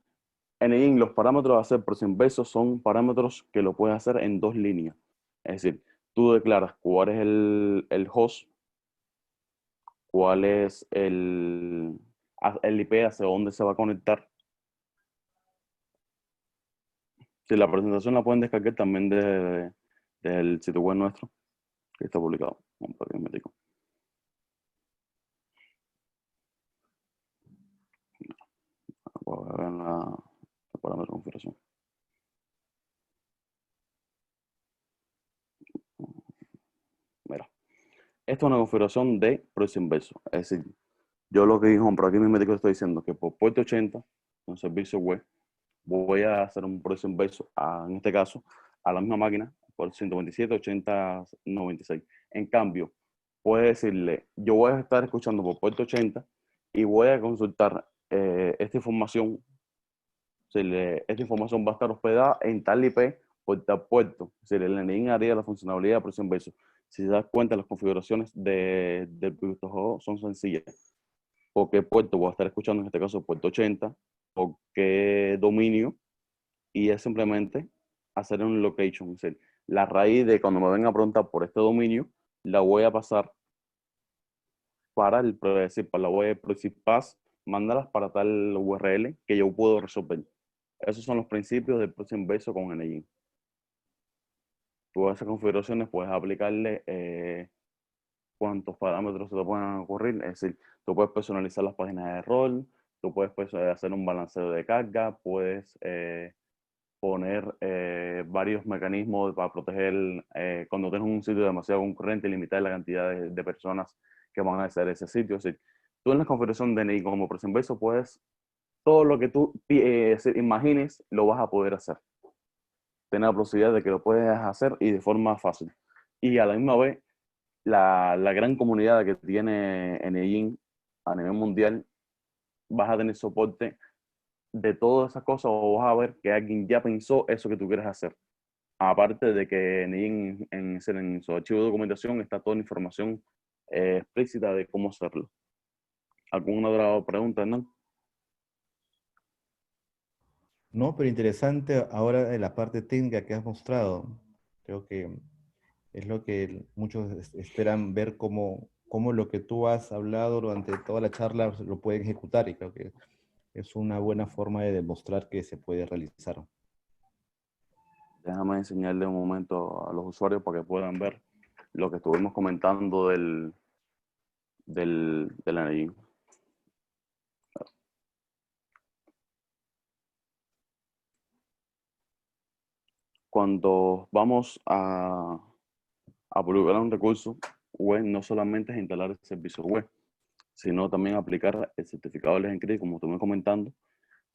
En los parámetros de hacer proceso inverso son parámetros que lo puedes hacer en dos líneas. Es decir, tú declaras cuál es el host, cuál es el IP hacia dónde se va a conectar. Si la presentación la pueden descargar también del sitio web nuestro, que está publicado. Vamos a ver, me digo. Voy a ver el parámetro de configuración. Mira, esta es una configuración de proceso inverso. Es decir, yo lo que dijo, por aquí mi médico estoy diciendo que por puerto 80, un servicio web, voy a hacer un proceso inverso, en este caso, a la misma máquina, por 127, 80, 96. En cambio, puede decirle, yo voy a estar escuchando por puerto 80 y voy a consultar esta información. Esta información va a estar hospedada en tal IP por tal puerto. El NIN haría la funcionalidad de proceso inverso. Si te das cuenta, las configuraciones del juego son sencillas. ¿Por qué puerto voy a estar escuchando? En este caso, puerto 80. ¿Por qué dominio? Y es simplemente hacer un location. Es decir, la raíz de cuando me venga a preguntar por este dominio, la voy a pasar para la web proxy pass, mándalas para tal URL que yo puedo resolver. Esos son los principios del proceso inverso con Nginx. Tú a esas configuraciones puedes aplicarle cuántos parámetros se te pueden ocurrir. Es decir, tú puedes personalizar las páginas de rol, tú puedes hacer un balanceo de carga, puedes poner varios mecanismos para proteger cuando tienes un sitio demasiado concurrente y limitar la cantidad de personas que van a hacer ese sitio. Es decir, tú en la configuración de Nginx como proceso inverso puedes, todo lo que tú imagines, lo vas a poder hacer. Tener la posibilidad de que lo puedes hacer y de forma fácil. Y a la misma vez, la gran comunidad que tiene Nginx a nivel mundial, vas a tener soporte de todas esas cosas o vas a ver que alguien ya pensó eso que tú quieres hacer. Aparte de que Nginx en su archivo de documentación está toda la información explícita de cómo hacerlo. ¿Alguna otra pregunta, no? No, pero interesante ahora de la parte técnica que has mostrado. Creo que es lo que muchos esperan ver cómo lo que tú has hablado durante toda la charla lo pueden ejecutar y creo que es una buena forma de demostrar que se puede realizar. Déjame enseñarle un momento a los usuarios para que puedan ver lo que estuvimos comentando del Nginx. Cuando vamos a publicar un recurso web, no solamente es instalar el servicio web, sino también aplicar el certificado de Encrypt, como estuve comentando,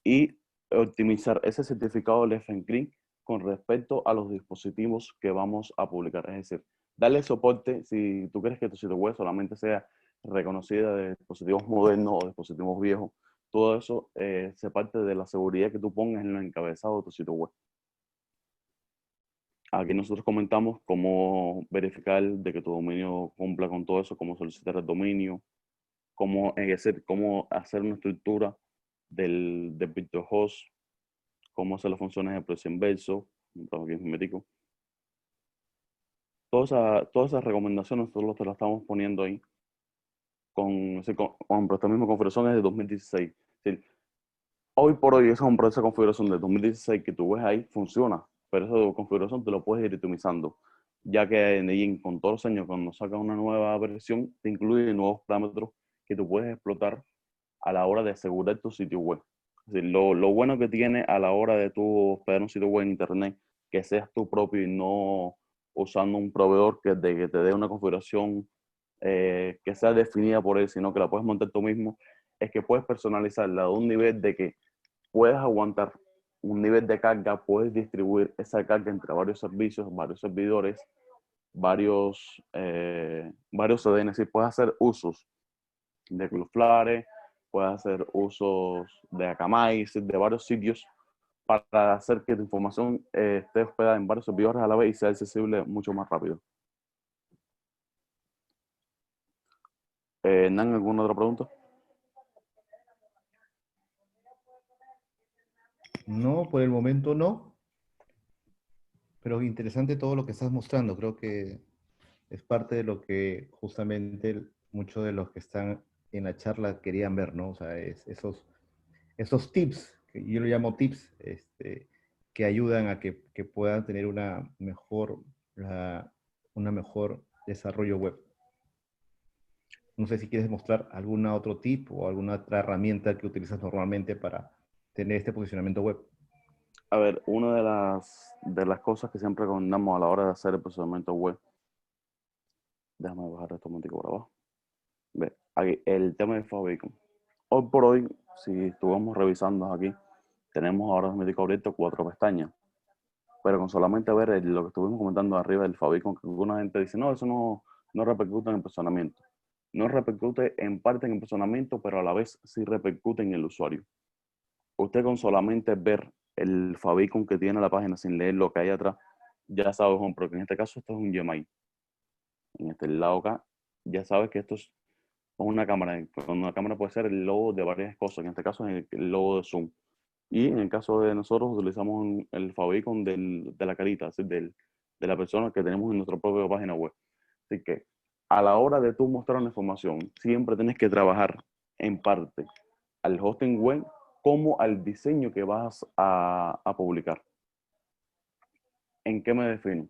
y optimizar ese certificado de Encrypt con respecto a los dispositivos que vamos a publicar. Es decir, darle soporte si tú quieres que tu sitio web solamente sea reconocida de dispositivos modernos o dispositivos viejos. Todo eso se parte de la seguridad que tú pongas en el encabezado de tu sitio web. Aquí nosotros comentamos cómo verificar de que tu dominio cumpla con todo eso, cómo solicitar el dominio, cómo hacer una estructura del virtual host, cómo hacer las funciones de proceso inverso, aquí es médico. Todas esas recomendaciones nosotros te las estamos poniendo ahí con esta misma configuración es de 2016. Es decir, hoy por hoy esa configuración de 2016 que tú ves ahí funciona, pero esa configuración te lo puedes ir optimizando. ya que Neyin con todos los años, cuando saca una nueva versión, te incluye nuevos parámetros que tú puedes explotar a la hora de asegurar tu sitio web. Es decir, lo bueno que tiene a la hora de tu hospedar un sitio web en internet, que seas tú propio y no usando un proveedor que te dé una configuración que sea definida por él, sino que la puedes montar tú mismo, es que puedes personalizarla a un nivel de que puedes aguantar un nivel de carga, puedes distribuir esa carga entre varios servicios, varios servidores, varios CDNs, y puedes hacer usos de Cloudflare, puedes hacer usos de Akamai, de varios sitios para hacer que tu información esté hospedada en varios servidores a la vez y sea accesible mucho más rápido. ¿Nan, alguna otra pregunta? No, por el momento no, pero interesante todo lo que estás mostrando. Creo que es parte de lo que justamente muchos de los que están en la charla querían ver, ¿no? O sea, esos tips, que yo lo llamo tips, que ayudan a que puedan tener una mejor desarrollo web. No sé si quieres mostrar algún otro tip o alguna otra herramienta que utilizas normalmente para tener este posicionamiento web. A ver, una de las cosas que siempre recomendamos a la hora de hacer el procesamiento web, déjame bajar esto un momentico por abajo. Ve, aquí, el tema de Favicon. Hoy por hoy, si estuvimos revisando aquí, tenemos ahora mismo abierto 4 pestañas. Pero con solamente ver lo que estuvimos comentando arriba del Favicon, que alguna gente dice, no, eso no repercute en el posicionamiento. No repercute en parte en el posicionamiento, pero a la vez sí repercute en el usuario. Usted con solamente ver el favicon que tiene la página sin leer lo que hay atrás, ya sabes, porque en este caso esto es un Gmail. En este lado acá, ya sabes que esto es una cámara. Una cámara puede ser el logo de varias cosas. En este caso es el logo de Zoom. Y en el caso de nosotros utilizamos el favicon de la carita, así, de la persona que tenemos en nuestra propia página web. Así que a la hora de tú mostrar una información, siempre tienes que trabajar en parte al hosting web como al diseño que vas a publicar. ¿En qué me defino?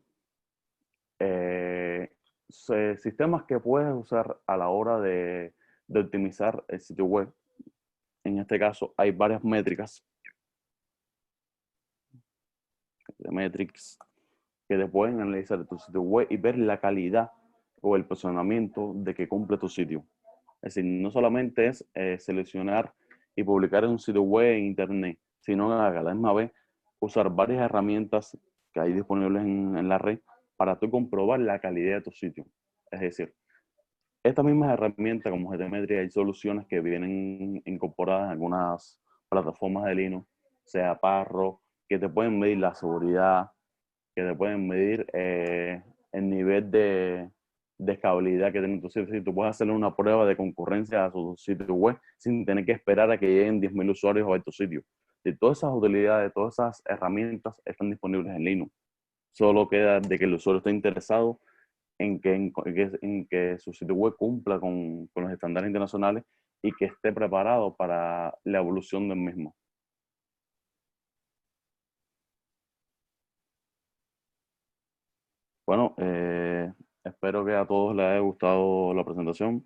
Sistemas que puedes usar a la hora de optimizar el sitio web. En este caso hay varias métricas de metrics que te pueden analizar tu sitio web y ver la calidad o el posicionamiento de que cumple tu sitio. Es decir, no solamente es seleccionar y publicar en un sitio web en internet, sino a la misma vez usar varias herramientas que hay disponibles en la red para tú comprobar la calidad de tu sitio. Es decir, estas mismas herramientas como GTmetry, hay soluciones que vienen incorporadas en algunas plataformas de Linux, sea Parro, que te pueden medir la seguridad, que te pueden medir el nivel de escalabilidad que tiene tu sitio. Si tú puedes hacerle una prueba de concurrencia a su sitio web sin tener que esperar a que lleguen 10.000 usuarios a tu sitio. Y todas esas utilidades, todas esas herramientas están disponibles en Linux. Solo queda de que el usuario esté interesado en que su sitio web cumpla con los estándares internacionales y que esté preparado para la evolución del mismo. Bueno, espero que a todos les haya gustado la presentación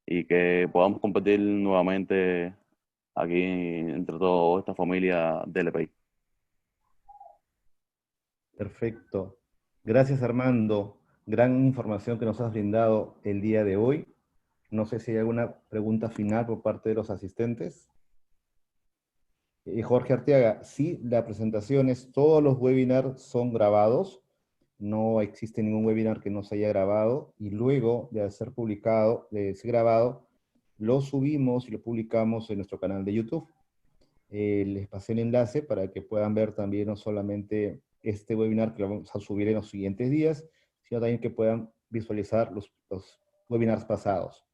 y que podamos competir nuevamente aquí entre toda esta familia de LPI. Perfecto. Gracias, Armando. Gran información que nos has brindado el día de hoy. No sé si hay alguna pregunta final por parte de los asistentes. Jorge Arteaga, sí, la presentación es, todos los webinars son grabados. No existe ningún webinar que no se haya grabado y luego de ser publicado, de ser grabado, lo subimos y lo publicamos en nuestro canal de YouTube. Les pasé el enlace para que puedan ver también no solamente este webinar que lo vamos a subir en los siguientes días, sino también que puedan visualizar los webinars pasados.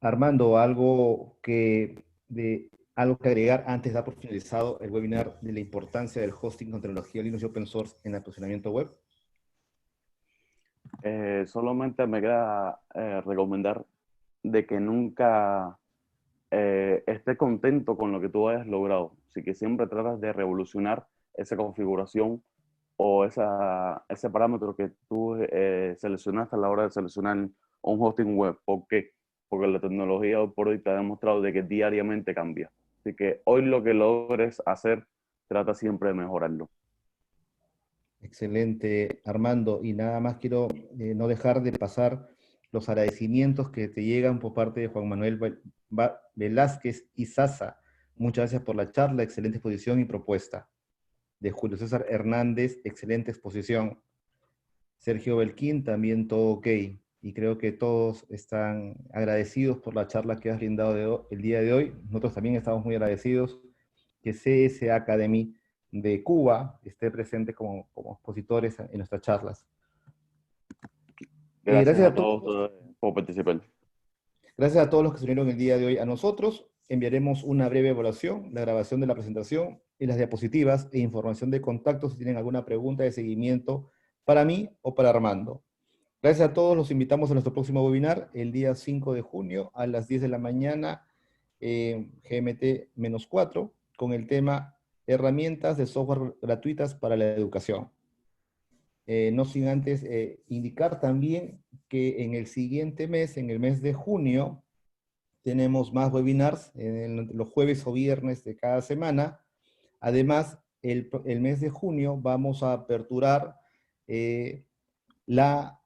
Armando, algo que agregar antes de dar por finalizado el webinar de la importancia del hosting con tecnología Linux y Open Source en el posicionamiento web. Solamente me queda recomendar de que nunca esté contento con lo que tú hayas logrado. Así que siempre tratas de revolucionar esa configuración o ese parámetro que tú seleccionaste a la hora de seleccionar un hosting web. ¿Por qué? Porque la tecnología hoy por hoy te ha demostrado de que diariamente cambia. Así que hoy lo que logres hacer, trata siempre de mejorarlo. Excelente, Armando. Y nada más quiero no dejar de pasar los agradecimientos que te llegan por parte de Juan Manuel Velázquez y Sasa. Muchas gracias por la charla, excelente exposición y propuesta. De Julio César Hernández, excelente exposición. Sergio Belquín, también todo ok. Y creo que todos están agradecidos por la charla que has brindado el día de hoy. Nosotros también estamos muy agradecidos que CS Academy de Cuba esté presente como expositores en nuestras charlas. Gracias Gracias a a todos. todos por participar. Gracias a todos los que se unieron el día de hoy a nosotros. Enviaremos una breve evaluación, la grabación de la presentación y las diapositivas e información de contacto si tienen alguna pregunta de seguimiento para mí o para Armando. Gracias a todos, los invitamos a nuestro próximo webinar el día 5 de junio a las 10 de la mañana, GMT-4, con el tema Herramientas de software gratuitas para la educación. No sin antes indicar también que en el siguiente mes, en el mes de junio, tenemos más webinars los jueves o viernes de cada semana. Además, el mes de junio vamos a aperturar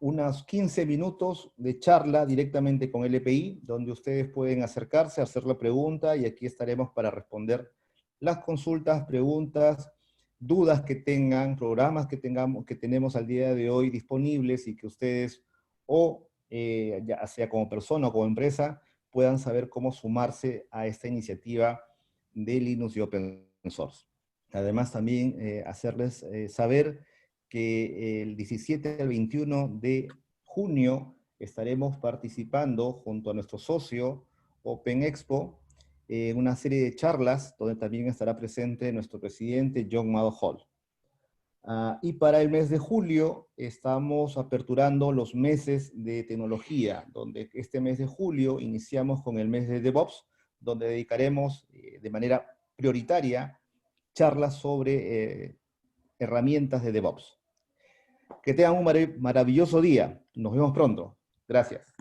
unos 15 minutos de charla directamente con LPI, donde ustedes pueden acercarse, hacer la pregunta, y aquí estaremos para responder las consultas, preguntas, dudas que tengan, programas que tenemos al día de hoy disponibles y que ustedes, ya sea como persona o como empresa, puedan saber cómo sumarse a esta iniciativa de Linux y Open Source. Además, también hacerles saber que el 17 al 21 de junio estaremos participando junto a nuestro socio Open Expo en una serie de charlas donde también estará presente nuestro presidente John Mado Hall. Y para el mes de julio estamos aperturando los meses de tecnología, donde este mes de julio iniciamos con el mes de DevOps, donde dedicaremos de manera prioritaria charlas sobre herramientas de DevOps. Que tengan un maravilloso día. Nos vemos pronto. Gracias.